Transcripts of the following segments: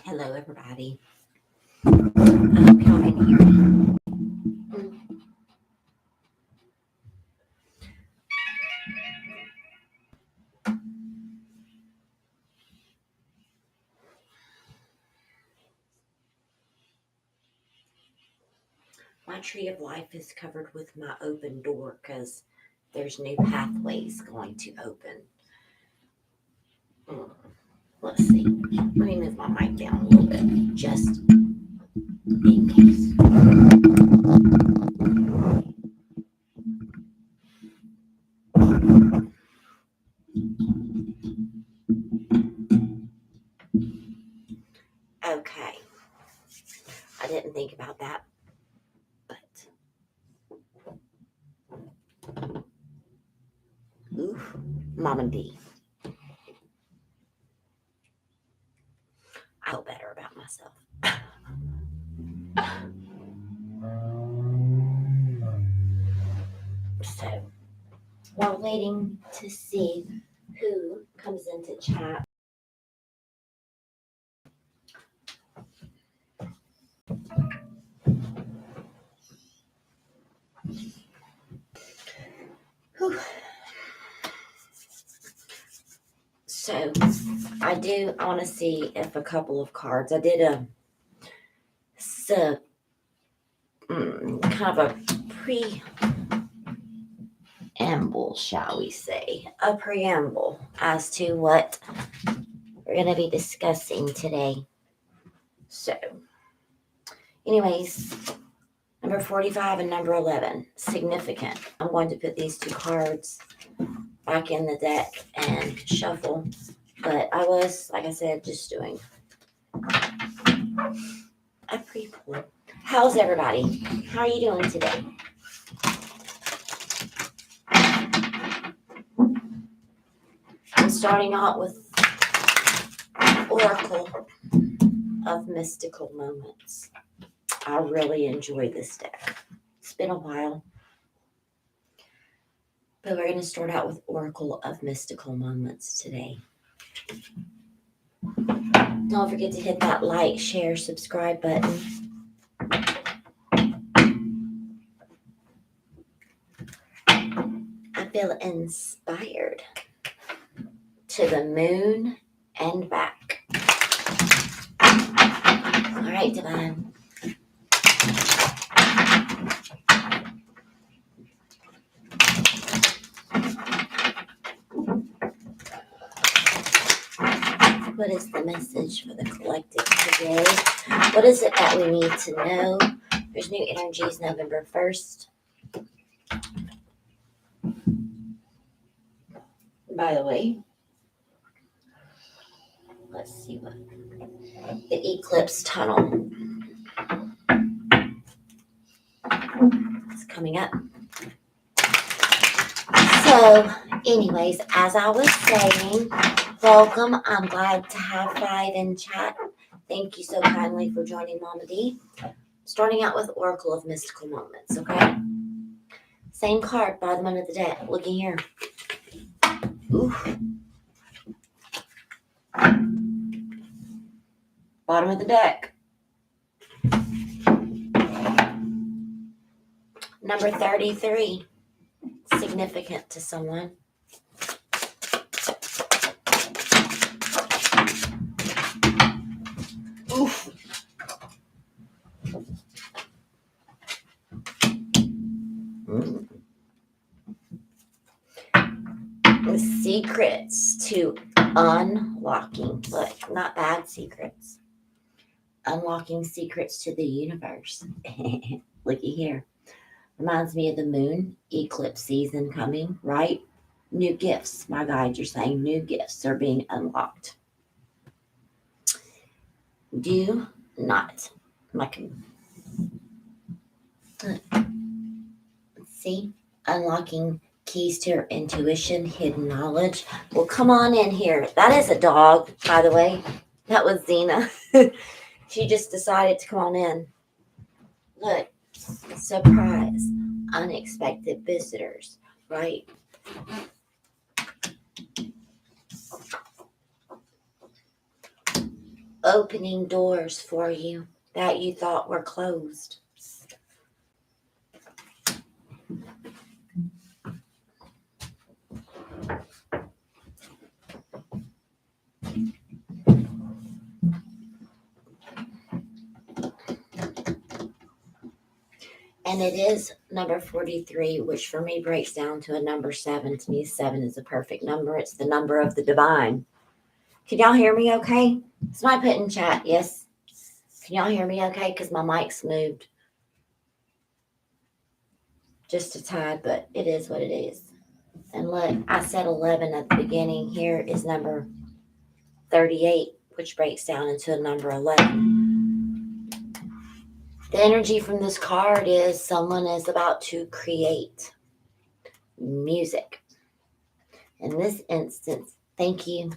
Hello, everybody. I hope y'all can hear me. My tree of life is covered with my open door because there's new pathways going to open. Let's see. Let me move my mic down a little bit, just in case. Okay. I didn't think about that, but oof, Mama D. I feel better about myself. So, while waiting to see who comes into chat, whew. So I want to see if a couple of cards, I did kind of a preamble, shall we say, a preamble as to what we're going to be discussing today. So, anyways, number 45 and number 11, significant. I'm going to put these two cards back in the deck and shuffle, but I was, like I said, just doing a pre-pull. How's everybody? How are you doing today? I'm starting out with Oracle of Mystical Moments. I really enjoy this deck. It's been a while, but we're going to start out with Oracle of Mystical Moments today. Don't forget to hit that like, share, subscribe button. I feel inspired to the moon and back. All right, Divine. What is the message for the collective today? What is it that we need to know? There's new energies November 1st. By the way, let's see what the eclipse tunnel is coming up. So, anyways, as I was saying, welcome. I'm glad to have 5 in chat. Thank you so kindly for joining Mama D. Starting out with Oracle of Mystical Moments, okay? Same card, bottom of the deck. Looking here. Oof. Bottom of the deck. Number 33. Significant to someone. Oof. The secrets to unlocking. Look, not bad secrets. Unlocking secrets to the universe. Looky here. Reminds me of the moon eclipse season coming, right? New gifts. My guides are saying new gifts are being unlocked. Do not. See? Unlocking keys to your intuition, hidden knowledge. Well, come on in here. That is a dog, by the way. That was Xena. She just decided to come on in. Look, surprise, unexpected visitors, right? opening doors for you that you thought were closed. And it is number 43, which for me breaks down to a number 7. To me, 7 is a perfect number. It's the number of the divine. Can y'all hear me okay? Somebody put in chat, yes. Can y'all hear me okay? Because my mic's moved just a tad, but it is what it is. And look, I said 11 at the beginning. Here is number 38, which breaks down into a number 11. The energy from this card is someone is about to create music. In this instance, thank you.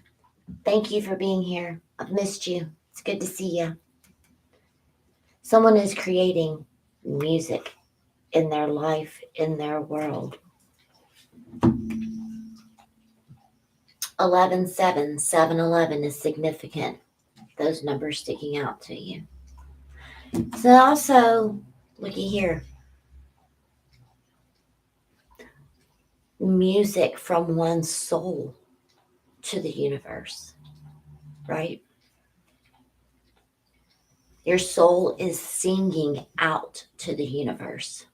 Thank you for being here. I've missed you. It's good to see you. Someone is creating music in their life, in their world. 11-7, 7-11 is significant. Those numbers sticking out to you. So also, looky here. Music from one's soul to the universe, right? Your soul is singing out to the universe.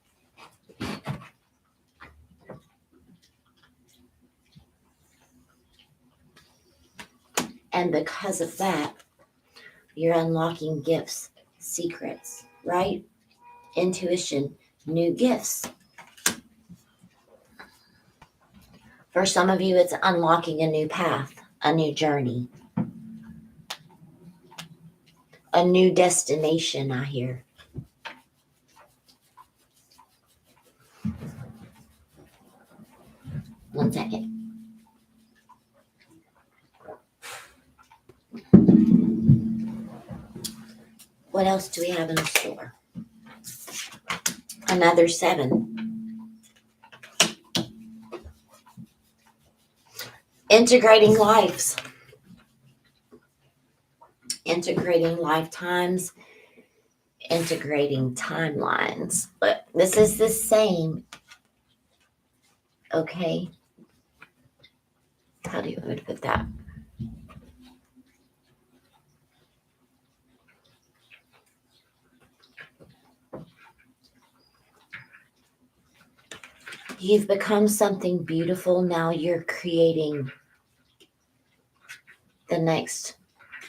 And because of that, you're unlocking gifts, secrets, right? Intuition, new gifts. For some of you, it's unlocking a new path, a new journey, a new destination, I hear. One second. What else do we have in store? Another 7. Integrating lives. Integrating lifetimes. Integrating timelines. But this is the same. Okay. How do you want me to put that? You've become something beautiful. Now you're creating the next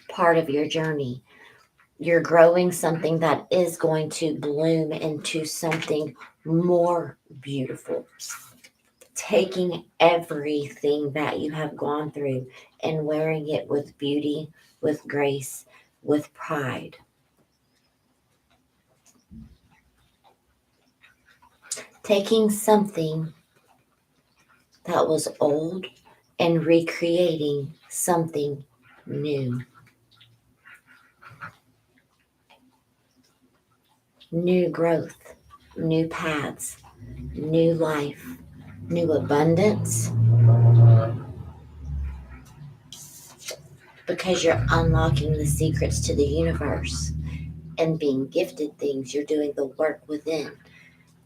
part of your journey. You're growing something that is going to bloom into something more beautiful. Taking everything that you have gone through and wearing it with beauty, with grace, with pride. Taking something that was old and recreating something new. New growth, new paths, new life, new abundance. Because you're unlocking the secrets to the universe and being gifted things, you're doing the work within.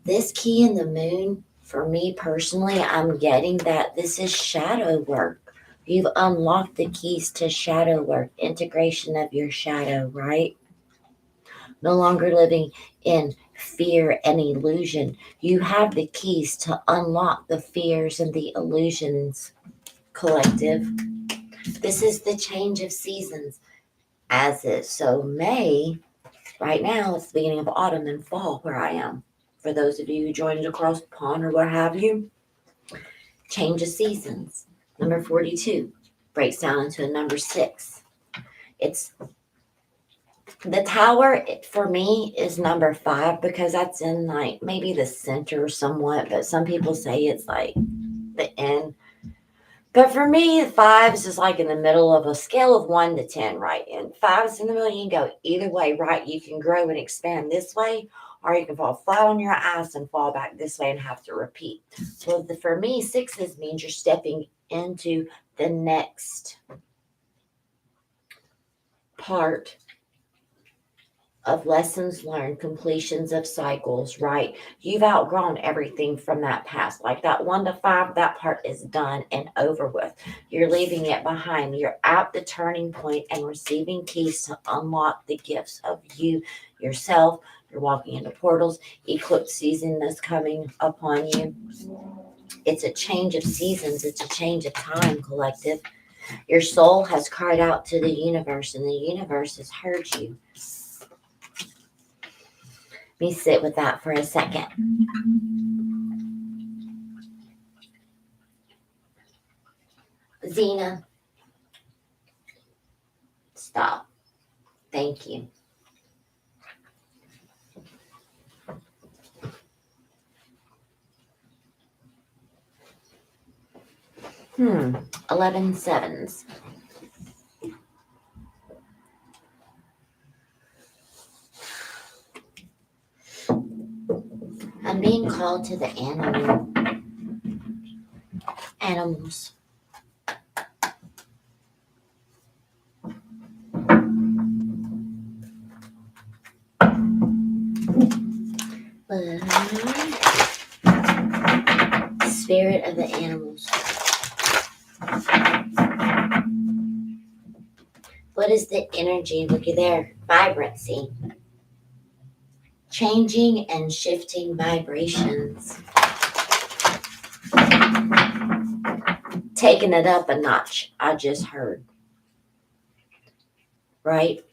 This key in the moon, for me personally, I'm getting that this is shadow work. You've unlocked the keys to shadow work, integration of your shadow, right? No longer living in fear and illusion. You have the keys to unlock the fears and the illusions, collective. This is the change of seasons as is. So May, right now, it's the beginning of autumn and fall where I am. For those of you who joined across the pond or what have you, change of seasons. Number 42 breaks down into a number 6. It's the tower for me is number 5 because that's in like maybe the center somewhat, but some people say it's like the end. But for me, 5 is just like in the middle of a scale of 1 to 10, right? And 5 is in the middle. You can go either way, right? You can grow and expand this way, or you can fall flat on your ass and fall back this way and have to repeat. So for me, 6s means you're stepping into the next part of lessons learned, completions of cycles, right? You've outgrown everything from that past. Like that 1 to 5, that part is done and over with. You're leaving it behind. You're at the turning point and receiving keys to unlock the gifts of you, yourself. You're walking into portals. Eclipse season is coming upon you. It's a change of seasons. It's a change of time, collective. Your soul has cried out to the universe, and the universe has heard you. Let me sit with that for a second. Zena, stop. Thank you. Hmm. 11 sevens. I'm being called to the animals. Spirit of the animals. What is the energy? Looky there. Vibrancy. Changing and shifting vibrations. Taking it up a notch, I just heard. Right?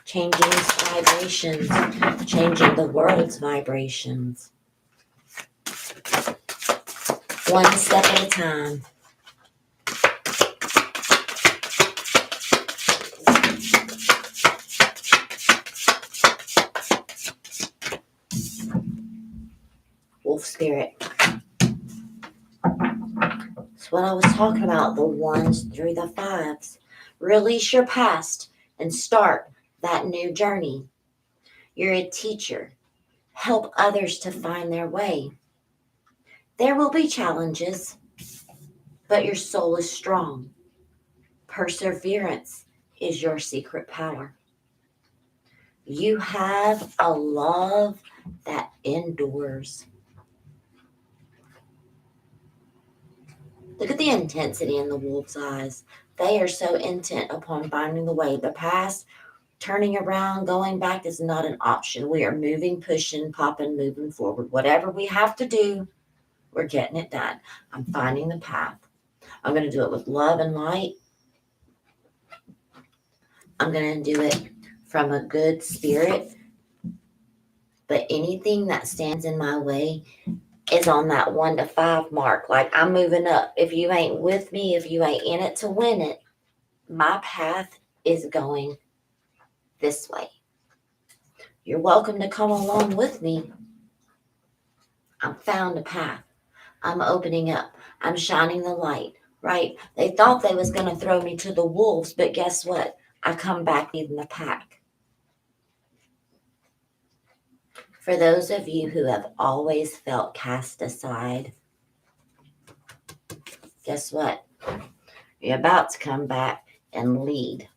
Changing vibrations. Changing the world's vibrations. One step at a time. Wolf spirit. That's what I was talking about, the 1s through the 5s. Release your past and start that new journey. You're a teacher. Help others to find their way. There will be challenges, but your soul is strong. Perseverance is your secret power. You have a love that endures. Look at the intensity in the wolf's eyes. They are so intent upon finding the way. The past, turning around, going back is not an option. We are moving, pushing, popping, moving forward. Whatever we have to do, we're getting it done. I'm finding the path. I'm going to do it with love and light. I'm going to do it from a good spirit. But anything that stands in my way is on that 1 to 5 mark. Like I'm moving up. If you ain't with me, if you ain't in it to win it, my path is going this way. You're welcome to come along with me. I've found a path. I'm opening up. I'm shining the light, right? They thought they was going to throw me to the wolves, but guess what? I come back leading the pack. For those of you who have always felt cast aside, guess what? You're about to come back and lead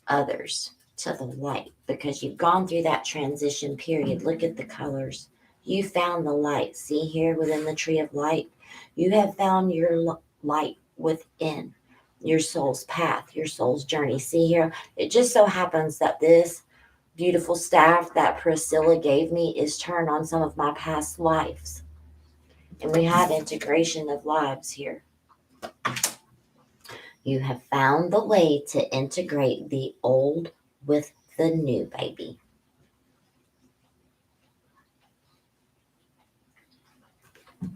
others to the light because you've gone through that transition period. Look at the colors. You found the light. See here within the tree of light? You have found your light within your soul's path, your soul's journey. See here? It just so happens that this beautiful staff that Priscilla gave me is turned on some of my past lives. And we have integration of lives here. You have found the way to integrate the old with the new, baby.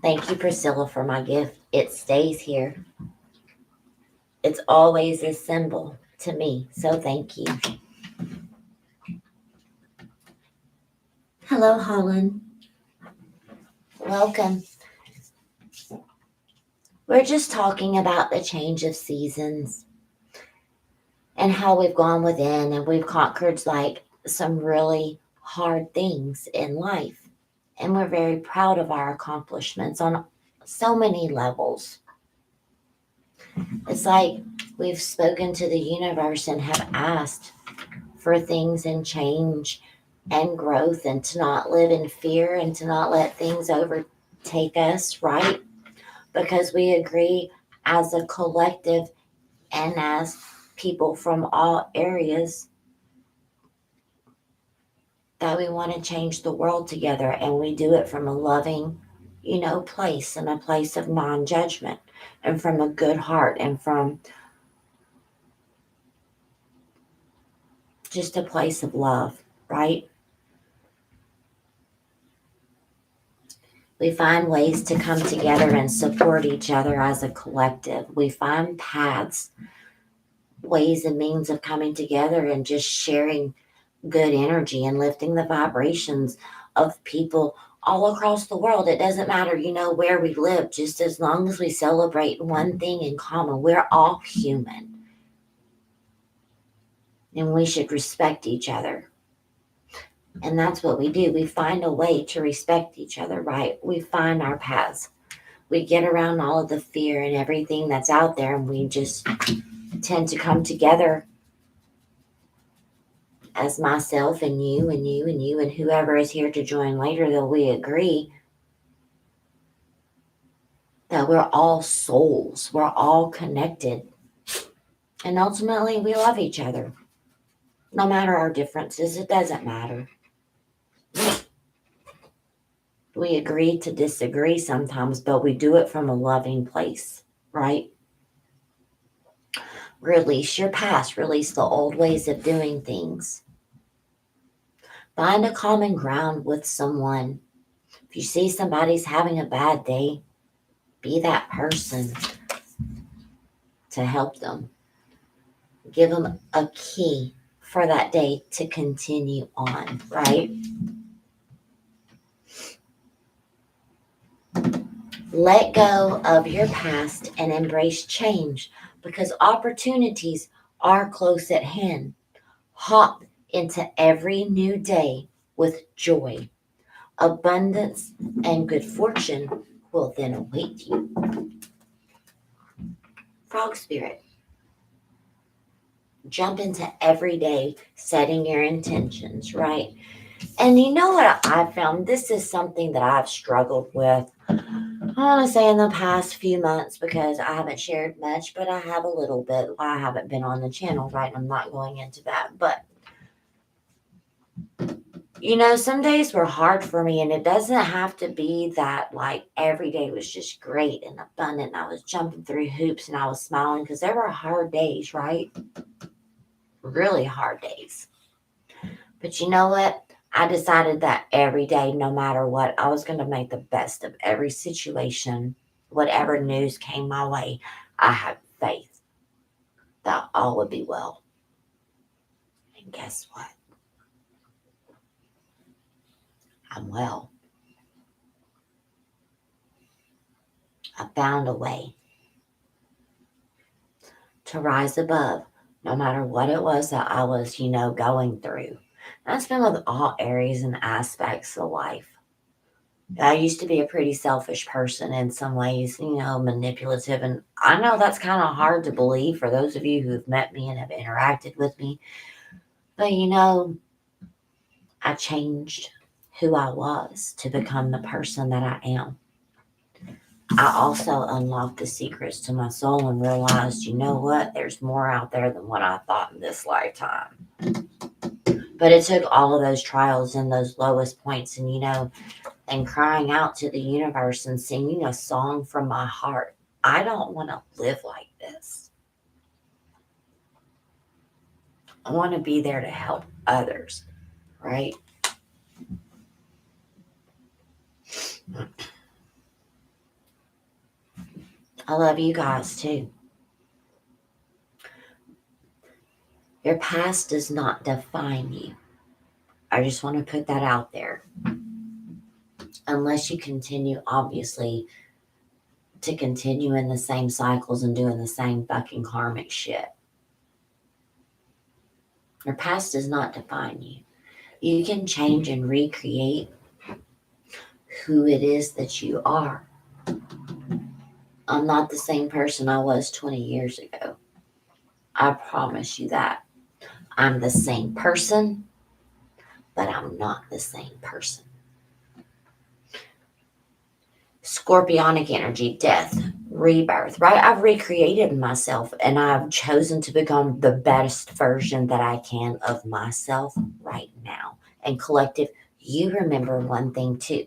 Thank you, Priscilla, for my gift. It stays here. It's always a symbol to me, so thank you. Hello, Holland. Welcome. We're just talking about the change of seasons and how we've gone within and we've conquered like some really hard things in life. And we're very proud of our accomplishments on so many levels. It's like we've spoken to the universe and have asked for things and change and growth, and to not live in fear and to not let things overtake us, right? Because we agree as a collective and as people from all areas that we want to change the world together, and we do it from a loving, place, and a place of non-judgment, and from a good heart, and from just a place of love, right? We find ways to come together and support each other as a collective. We find paths, ways and means of coming together and just sharing good energy and lifting the vibrations of people all across the world. It doesn't matter, where we live, just as long as we celebrate one thing in common. We're all human and we should respect each other. And that's what we do. We find a way to respect each other, right? We find our paths. We get around all of the fear and everything that's out there, and we just tend to come together as myself and you and you and you and whoever is here to join later, that we agree that we're all souls, we're all connected, and ultimately we love each other. No matter our differences, it doesn't matter. We agree to disagree sometimes, but we do it from a loving place, right? Release your past, release the old ways of doing things. Find a common ground with someone. If you see somebody's having a bad day, be that person to help them. Give them a key for that day to continue on, right? Let go of your past and embrace change, because opportunities are close at hand. Hop into every new day with joy. Abundance and good fortune will then await you. Frog spirit, jump into every day setting your intentions, right? And you know what I found? This is something that I've struggled with, I want to say, in the past few months, because I haven't shared much, but I have a little bit. I haven't been on the channel, right? I'm not going into that. But, some days were hard for me, and it doesn't have to be that like every day was just great and abundant. I was jumping through hoops and I was smiling, because there were hard days, right? Really hard days. But you know what? I decided that every day, no matter what, I was going to make the best of every situation. Whatever news came my way, I had faith that all would be well. And guess what? I'm well. I found a way to rise above, no matter what it was that I was, going through. That's been with all areas and aspects of life. I used to be a pretty selfish person in some ways, manipulative. And I know that's kind of hard to believe for those of you who've met me and have interacted with me. But, I changed who I was to become the person that I am. I also unlocked the secrets to my soul and realized, you know what? There's more out there than what I thought in this lifetime. But it took all of those trials and those lowest points and crying out to the universe and singing a song from my heart. I don't want to live like this. I want to be there to help others, right? I love you guys too. Your past does not define you. I just want to put that out there. Unless you continue, obviously, to continue in the same cycles and doing the same fucking karmic shit. Your past does not define you. You can change and recreate who it is that you are. I'm not the same person I was 20 years ago. I promise you that. I'm the same person, but I'm not the same person. Scorpionic energy, death, rebirth, right? I've recreated myself and I've chosen to become the best version that I can of myself right now. And collective, you remember one thing too.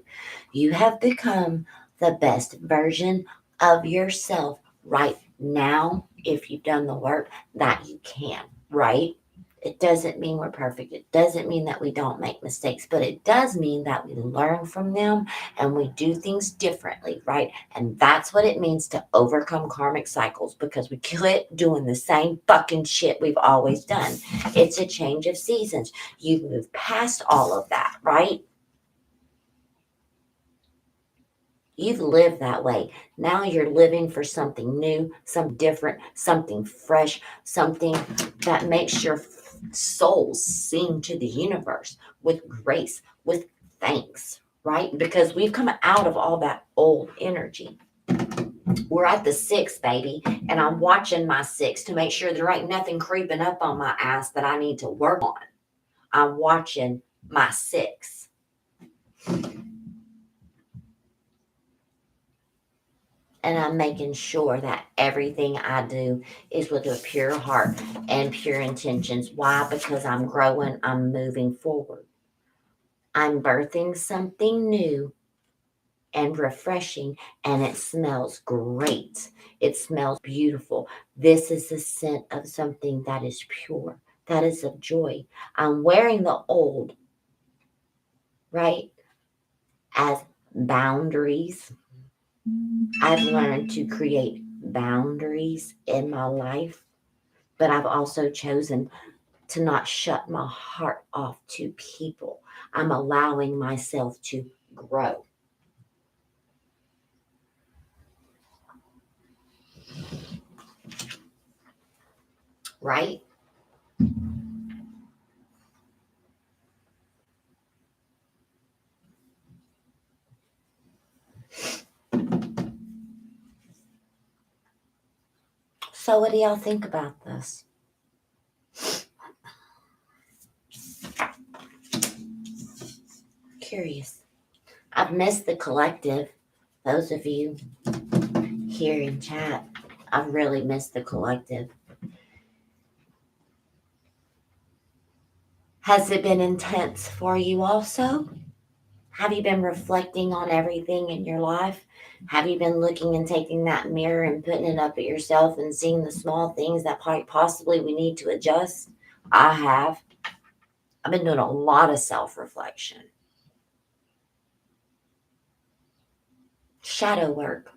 You have become the best version of yourself right now if you've done the work that you can, right? It doesn't mean we're perfect. It doesn't mean that we don't make mistakes, but it does mean that we learn from them and we do things differently, right? And that's what it means to overcome karmic cycles because we quit doing the same fucking shit we've always done. It's a change of seasons. You've moved past all of that, right? You've lived that way. Now you're living for something new, something different, something fresh, something that makes your soul sing to the universe with grace, with thanks, right? Because we've come out of all that old energy. We're at the 6, baby, and I'm watching my 6 to make sure there ain't nothing creeping up on my ass that I need to work on. I'm watching my 6. And I'm making sure that everything I do is with a pure heart and pure intentions. Why? Because I'm growing, I'm moving forward. I'm birthing something new and refreshing, and it smells great. It smells beautiful. This is the scent of something that is pure, that is of joy. I'm wearing the old, right, as boundaries. I've learned to create boundaries in my life, but I've also chosen to not shut my heart off to people. I'm allowing myself to grow. Right? So, what do y'all think about this? Curious. I've missed the collective. Those of you here in chat, I've really missed the collective. Has it been intense for you also? Have you been reflecting on everything in your life? Have you been looking and taking that mirror and putting it up at yourself and seeing the small things that possibly we need to adjust? I have. I've been doing a lot of self-reflection. Shadow work.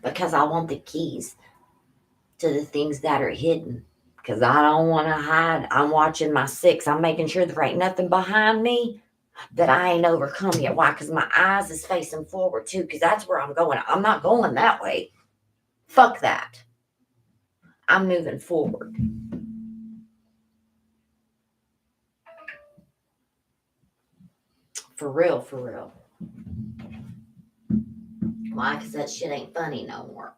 Because I want the keys to the things that are hidden. Because I don't want to hide. I'm watching my 6. I'm making sure there ain't nothing behind me that I ain't overcome yet. Why? Because my eyes is facing forward too. Because that's where I'm going. I'm not going that way. Fuck that. I'm moving forward. For real, for real. Why? Because that shit ain't funny no more.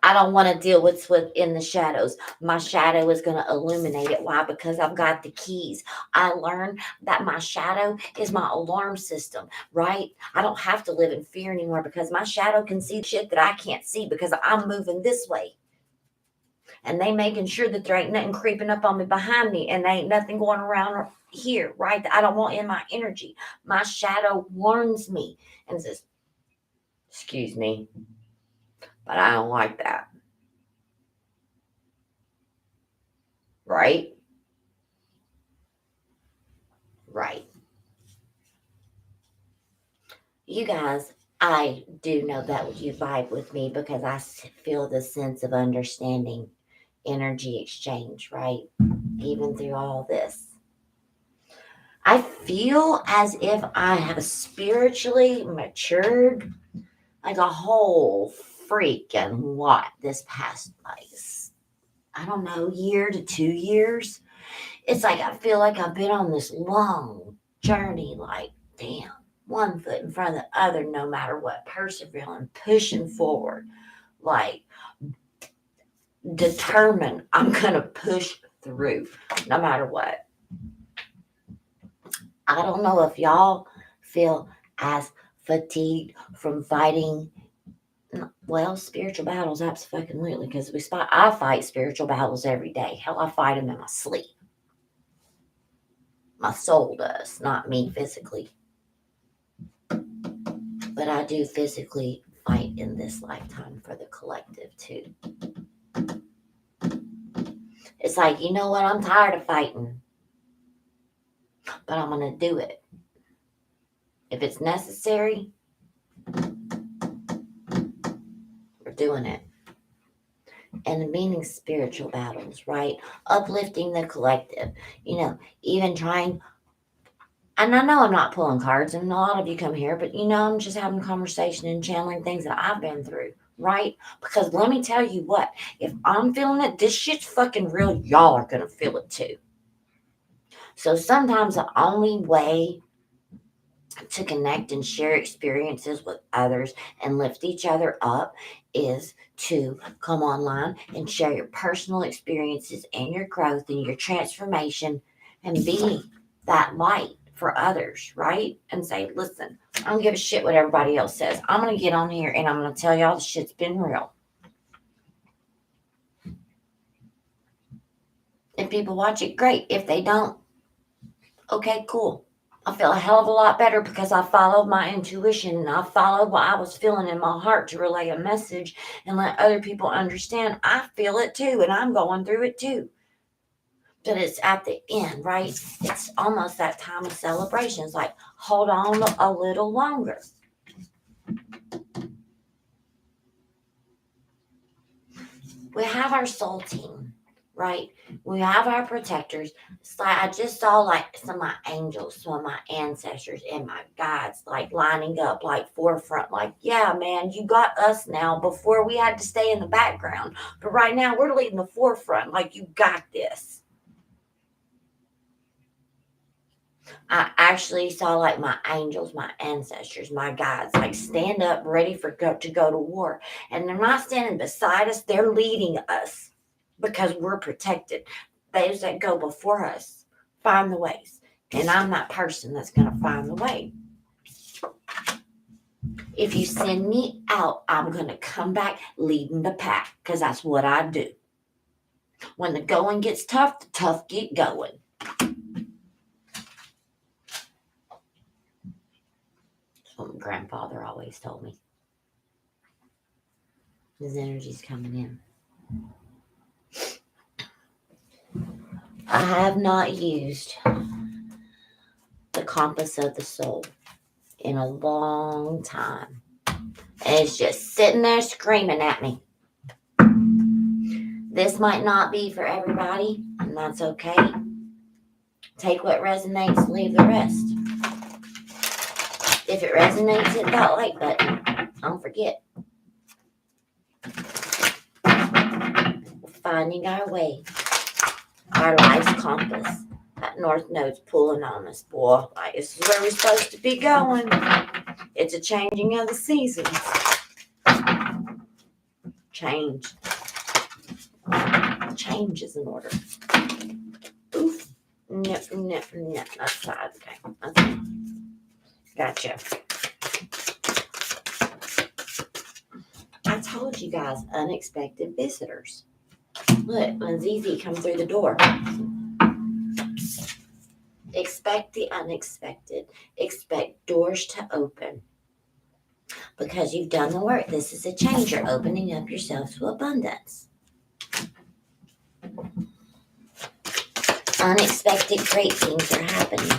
I don't want to deal with what's in the shadows. My shadow is going to illuminate it. Why? Because I've got the keys. I learned that my shadow is my alarm system, right? I don't have to live in fear anymore because my shadow can see shit that I can't see because I'm moving this way. And they making sure that there ain't nothing creeping up on me behind me and there ain't nothing going around here, right? That I don't want in my energy. My shadow warns me and says, excuse me, but I don't like that. Right? Right. You guys, I do know that you vibe with me because I feel the sense of understanding, energy exchange, right? Even through all this. I feel as if I have spiritually matured like a whole freaking lot this past, like, I don't know, year to 2 years. It's like I feel like I've been on this long journey, like, damn, one foot in front of the other, no matter what, persevering, pushing forward, like determined. I'm going to push through no matter what. I don't know if y'all feel as fatigued from fighting, well, spiritual battles, absolutely, because I fight spiritual battles every day. Hell, I fight them in my sleep. My soul does, not me physically. But I do physically fight in this lifetime for the collective too. It's like, you know what? I'm tired of fighting, but I'm going to do it. If it's necessary, we're doing it. And the meaning spiritual battles, right? Uplifting the collective, even trying. And I know I'm not pulling cards, and a lot of you come here, but I'm just having conversation and channeling things that I've been through, right? Because let me tell you what, if I'm feeling it, this shit's fucking real. Y'all are going to feel it too. So sometimes the only way to connect and share experiences with others and lift each other up is to come online and share your personal experiences and your growth and your transformation and be that light for others, right? And say, listen, I don't give a shit what everybody else says. I'm going to get on here and I'm going to tell y'all the shit's been real. If people watch it, great. If they don't, okay, cool. I feel a hell of a lot better because I followed my intuition and I followed what I was feeling in my heart to relay a message and let other people understand I feel it too and I'm going through it too. But it's at the end, right? It's almost that time of celebration. It's like, hold on a little longer. We have our soul team, right? We have our protectors. It's like I just saw like some of my angels, some of my ancestors and my guides like lining up like forefront. Like, yeah, man, you got us now. Before we had to stay in the background. But right now we're leading the forefront. Like, you got this. I actually saw like my angels, my ancestors, my guides, like stand up ready to go to war. And they're not standing beside us. They're leading us. Because we're protected. Those that go before us find the ways. And I'm that person that's going to find the way. If you send me out, I'm going to come back leading the pack because that's what I do. When the going gets tough, the tough get going. That's what my grandfather always told me. His energy's coming in. I have not used the compass of the soul in a long time. And it's just sitting there screaming at me. This might not be for everybody, and that's okay. Take what resonates, leave the rest. If it resonates, hit that like button. Don't forget. Finding our way. Our life's compass. That north node's pulling on us, boy. Like, this is where we're supposed to be going. It's a changing of the seasons. Change. Change is in order. Oof. No. That's side. Okay. Gotcha. I told you guys, unexpected visitors. Look, when ZZ comes through the door. Expect the unexpected. Expect doors to open. Because you've done the work. This is a change. You're opening up yourself to abundance. Unexpected great things are happening.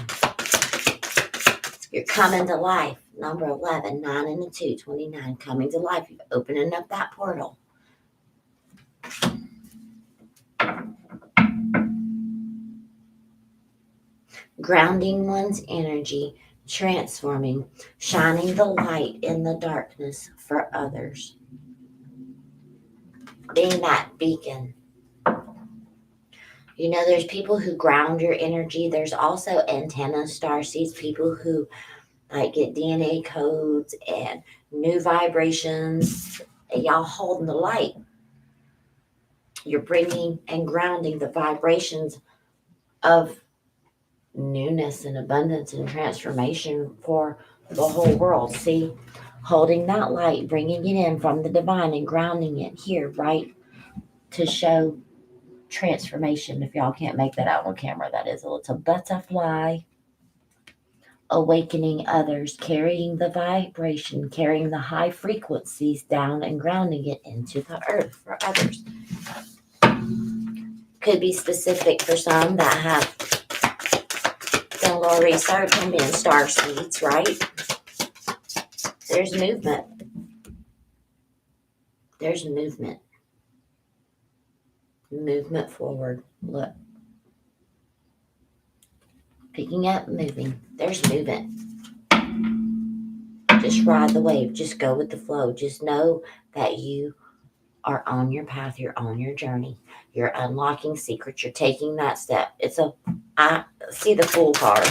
You're coming to life. Number 11, 9 and a 2, 29. Coming to life. You're opening up that portal. Grounding one's energy, transforming, shining the light in the darkness for others. Being that beacon. There's people who ground your energy. There's also antenna starseeds, people who like get DNA codes and new vibrations. And y'all holding the light. You're bringing and grounding the vibrations of newness and abundance and transformation for the whole world. See, holding that light, bringing it in from the divine and grounding it here, right, to show transformation. If y'all can't make that out on camera, that is a little butterfly awakening others, carrying the vibration, carrying the high frequencies down and grounding it into the earth for others. Could be specific for some that have done a little research on being star seeds, right? There's movement. There's movement. Movement forward. Look. Picking up, moving. There's movement. Just ride the wave. Just go with the flow. Just know that you are on your path. You're on your journey. You're unlocking secrets. You're taking that step. I see the Fool card.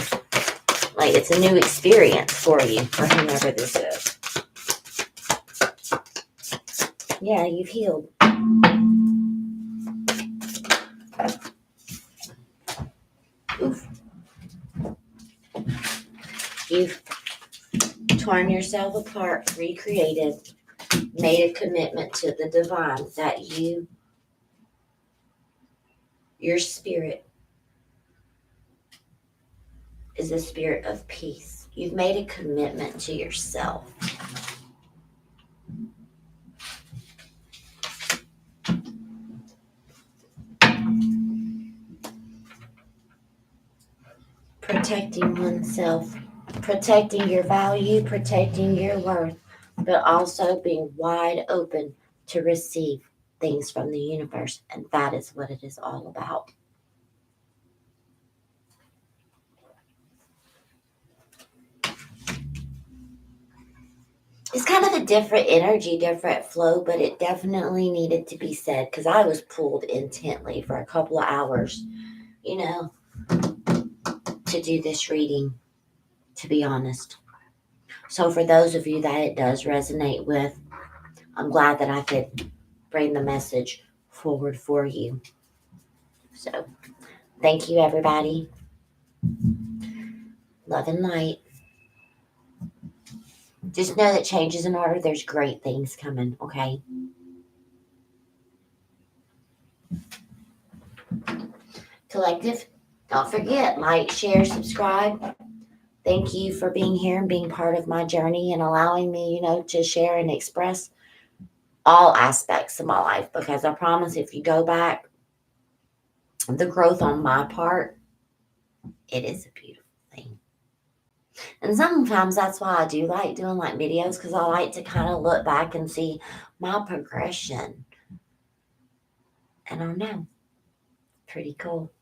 Like it's a new experience for you, for whomever this is. Yeah, you've healed. Oof. You've torn yourself apart, recreated, made a commitment to the divine that your spirit is a spirit of peace. You've made a commitment to yourself. Protecting oneself, protecting your value, protecting your worth, but also being wide open to receive things from the universe. And that is what it is all about. It's kind of a different energy, different flow, but it definitely needed to be said because I was pulled intently for a couple of hours, to do this reading, to be honest. So for those of you that it does resonate with, I'm glad that I could bring the message forward for you. So thank you, everybody. Love and light. Just know that change is in order. There's great things coming, okay? Collective, don't forget, like, share, subscribe. Thank you for being here and being part of my journey and allowing me, to share and express all aspects of my life. Because I promise if you go back, the growth on my part, it is a beautiful thing. And sometimes that's why I do like doing videos, because I like to kind of look back and see my progression. And I know, pretty cool.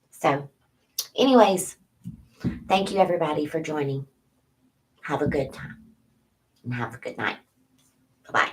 So, anyways, thank you everybody for joining. Have a good time and have a good night. Bye-bye.